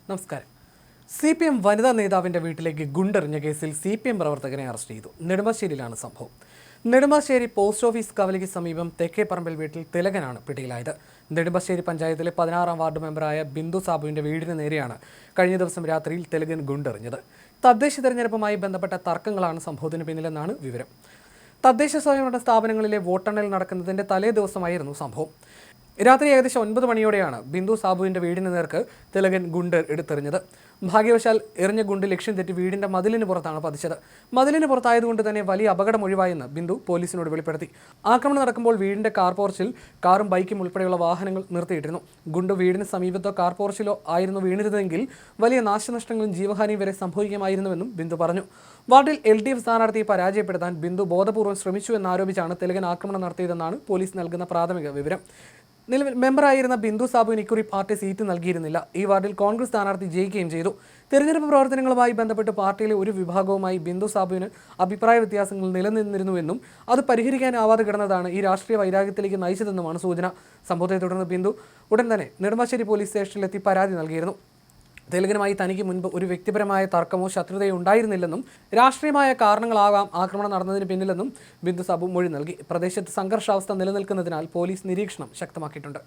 നമസ്കാരം. CPM വനിതാ നേതാവിൻ്റെ വീട്ടിലേക്ക് ഗുണ്ടെറിഞ്ഞ കേസിൽ CPM പ്രവർത്തകനെ അറസ്റ്റ് ചെയ്തു. നെടുമ്പാശ്ശേരിയിലാണ് സംഭവം. നെടുമ്പാശ്ശേരി പോസ്റ്റ് ഓഫീസ് കവലയ്ക്ക് സമീപം തെക്കേപ്പറമ്പിൽ വീട്ടിൽ തിലകനാണ് പിടിയിലായത്. നെടുമ്പാശ്ശേരി പഞ്ചായത്തിലെ 16-ാം വാർഡ് മെമ്പറായ ബിന്ദു സാബുവിൻ്റെ വീടിന് നേരെയാണ് കഴിഞ്ഞ ദിവസം രാത്രിയിൽ തിലകൻ ഗുണ്ടെറിഞ്ഞത്. തദ്ദേശ തെരഞ്ഞെടുപ്പുമായി ബന്ധപ്പെട്ട തർക്കങ്ങളാണ് സംഭവത്തിന് പിന്നിലെന്നാണ് വിവരം. തദ്ദേശ സ്വയംഭരണ സ്ഥാപനങ്ങളിലെ വോട്ടെണ്ണൽ നടക്കുന്നതിൻ്റെ തലേ ദിവസമായിരുന്നു സംഭവം. രാത്രി ഏകദേശം 9 മണിയോടെയാണ് ബിന്ദു സാബുവിൻ്റെ വീടിന് നേർക്ക് തിലകൻ ഗുണ്ട് എടുത്തെറിഞ്ഞത്. ഭാഗ്യവശാൽ എറിഞ്ഞ ഗുണ്ട് ലക്ഷ്യം തെറ്റി വീടിൻ്റെ മതിലിന് പുറത്താണ് പതിച്ചത്. മതിലിന് പുറത്തായതുകൊണ്ട് തന്നെ വലിയ അപകടം ഒഴിവായെന്ന് ബിന്ദു പോലീസിനോട് വെളിപ്പെടുത്തി. ആക്രമണം നടക്കുമ്പോൾ വീടിൻ്റെ കാർ പോർച്ചിൽ കാറും ബൈക്കും ഉൾപ്പെടെയുള്ള വാഹനങ്ങൾ നിർത്തിയിട്ടിരുന്നു. ഗുണ്ട് വീടിന് സമീപത്തോ കാർ പോർച്ചിലോ ആയിരുന്നു വീണിരുന്നതെങ്കിൽ വലിയ നാശനഷ്ടങ്ങളും ജീവഹാനിയും വരെ സംഭവിക്കുമായിരുന്നുവെന്നും ബിന്ദു പറഞ്ഞു. വാർഡിൽ LDF സ്ഥാനാർത്ഥിയെ പരാജയപ്പെടുത്താൻ ബിന്ദു ബോധപൂർവ്വം ശ്രമിച്ചു എന്നാരോപിച്ചാണ് തിലകൻ ആക്രമണം നടത്തിയതെന്നാണ് പോലീസ് നൽകുന്ന പ്രാഥമിക വിവരം. നിലവിൽ മെമ്പറായിരുന്ന ബിന്ദു സാബുവിന് ഇക്കുറി പാർട്ടി സീറ്റ് നൽകിയിരുന്നില്ല. ഈ വാർഡിൽ കോൺഗ്രസ് സ്ഥാനാർത്ഥി ജയിക്കുകയും ചെയ്തു. തെരഞ്ഞെടുപ്പ് പ്രവർത്തനങ്ങളുമായി ബന്ധപ്പെട്ട് പാർട്ടിയിലെ ഒരു വിഭാഗവുമായി ബിന്ദു സാബുവിന് അഭിപ്രായ വ്യത്യാസങ്ങൾ നിലനിന്നിരുന്നുവെന്നും അത് പരിഹരിക്കാനാവാതെ കിടന്നതാണ് ഈ രാഷ്ട്രീയ വൈരാഗ്യത്തിലേക്ക് നയിച്ചതെന്നുമാണ് സൂചന. സംഭവത്തെ തുടർന്ന് ബിന്ദു ഉടൻ തന്നെ നെടുമ്പാശ്ശേരി പോലീസ് സ്റ്റേഷനിലെത്തി പരാതി നൽകിയിരുന്നു. തിലകനുമായി തനിക്ക് മുൻപ് ഒരു വ്യക്തിപരമായ തർക്കമോ ശത്രുതയോ ഉണ്ടായിരുന്നില്ലെന്നും രാഷ്ട്രീയമായ കാരണങ്ങളാകാം ആക്രമണം നടന്നതിന് പിന്നിലെന്നും ബിന്ദു സാബു മൊഴി നൽകി. പ്രദേശത്ത് സംഘർഷാവസ്ഥ നിലനിൽക്കുന്നതിനാൽ പോലീസ് നിരീക്ഷണം ശക്തമാക്കിയിട്ടുണ്ട്.